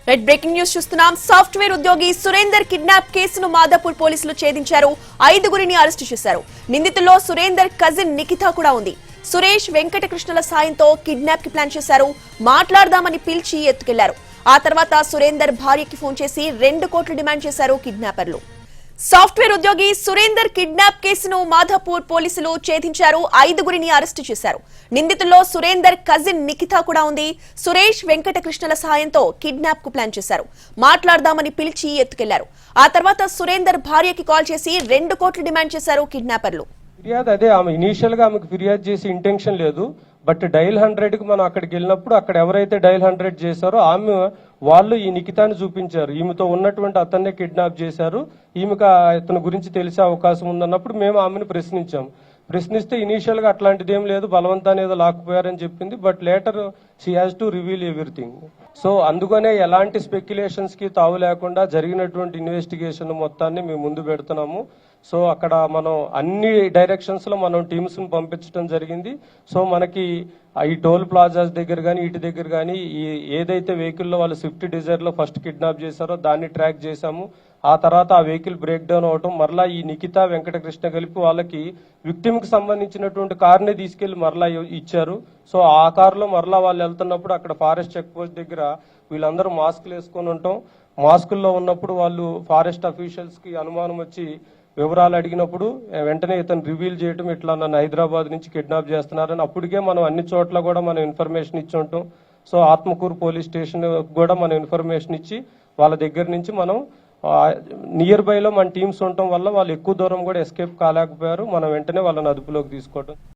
Red breaking news చూస్తున్నాం. Software ఉద్యోగి Surender kidnap కేసును మాదాపూర్ పోలీసులు ఛేదించారు. 5గురిని అరెస్టు చేశారు. నిందితుల్లో సురేందర్ కజిన్ నిఖిత కూడా ఉంది. సురేష్ వెంకటకృష్ణల సాయంతో కిడ్నాప్ కి ప్లాన్ చేశారు. మాట్లాడదామని పిలిచి ఎత్తుకెళ్లారు. ఆ తర్వాత సురేందర్ భార్యకి ఫోన్ చేసి 2 కోట్లు డిమాండ్ చేశారు కిడ్నాపర్లు. సాఫ్ట్వేర్ ఉద్యోగి సురేందర్ కిడ్నాప్ కేసును మాధాపూర్ పోలీసులు ఛేదించారు. 5గురిని అరెస్టు చేశారు. నిందితుల్లో సురేందర్ కజిన్ నిఖిత కూడా ఉంది. సురేష్ వెంకటకృష్ణల సహాయంతో కిడ్నాప్ కు ప్లాన్ చేశారు. మాట్లాడదామని పిలిచి ఎత్తుకెళ్లారు. ఆ తర్వాత సురేందర్ భార్యకి కాల్ చేసి 2 కోట్లు డిమాండ్ చేశారు కిడ్నాపర్లు. ఫిర్యాదు అదే, ఆమె ఇనీషియల్ గా ఆమెకు ఫిర్యాదు చేసి ఇంటెన్షన్ లేదు. బట్ డైల్ 100కి మనం అక్కడికి వెళ్ళినప్పుడు అక్కడ ఎవరైతే డైల్ 100 చేశారో వాళ్ళు ఈ నిఖితాన్ని చూపించారు. ఈమెతో ఉన్నటువంటి అతన్నే కిడ్నాప్ చేశారు, ఈమెకు ఇతని గురించి తెలిసే అవకాశం ఉందన్నప్పుడు మేము ఆమెను ప్రశ్నిస్తే ఇనీషియల్ గా అట్లాంటిది ఏం లేదు, బలవంతాన్ని ఏదో లాక్కుపోయారని చెప్పింది. But later she has to reveal everything. So అందుకనే ఎలాంటి స్పెక్యులేషన్స్ కి తావు లేకుండా జరిగినటువంటి ఇన్వెస్టిగేషన్ మొత్తాన్ని మేము ముందు పెడుతున్నాము. సో అక్కడ మనం అన్ని డైరెక్షన్స్ లో మనం టీమ్స్ ను పంపించడం జరిగింది. సో మనకి ఈ టోల్ ప్లాజాస్ దగ్గర కానీ ఇటు దగ్గర కానీ ఏదైతే వెహికల్లో వాళ్ళు స్విఫ్ట్ డిజైర్ లో ఫస్ట్ కిడ్నాప్ చేశారో దాన్ని ట్రాక్ చేశాము. ఆ తర్వాత ఆ వెహికల్ బ్రేక్ డౌన్ అవటం, మరలా ఈ నిఖిత వెంకటకృష్ణ కలిపి వాళ్ళకి విక్టిమ్ కి సంబంధించినటువంటి కార్ని తీసుకెళ్లి మరలా ఇచ్చారు. సో ఆ కారులో మరలా వాళ్ళు వెళ్తున్నప్పుడు అక్కడ ఫారెస్ట్ చెక్ పోస్ట్ దగ్గర వీళ్ళందరూ మాస్కులు వేసుకొని ఉంటాం. మాస్కుల్లో ఉన్నప్పుడు వాళ్ళు ఫారెస్ట్ అఫీషియల్స్ కి అనుమానం వచ్చి వివరాలు అడిగినప్పుడు వెంటనే ఇతను రివీల్ చేయటం, ఇట్లా నన్ను హైదరాబాద్ నుంచి కిడ్నాప్ చేస్తున్నారని అప్పటికే మనం అన్ని చోట్ల కూడా మనం ఇన్ఫర్మేషన్ ఇచ్చి ఉంటాం. సో ఆత్మకూరు పోలీస్ స్టేషన్ కూడా మనం ఇన్ఫర్మేషన్ ఇచ్చి వాళ్ళ దగ్గర నుంచి మనం నియర్ బై లో మన టీమ్స్ ఉండటం వల్ల వాళ్ళు ఎక్కువ దూరం కూడా ఎస్కేప్ కాలేకపోయారు. మనం వెంటనే వాళ్ళని అదుపులోకి తీసుకోవడం.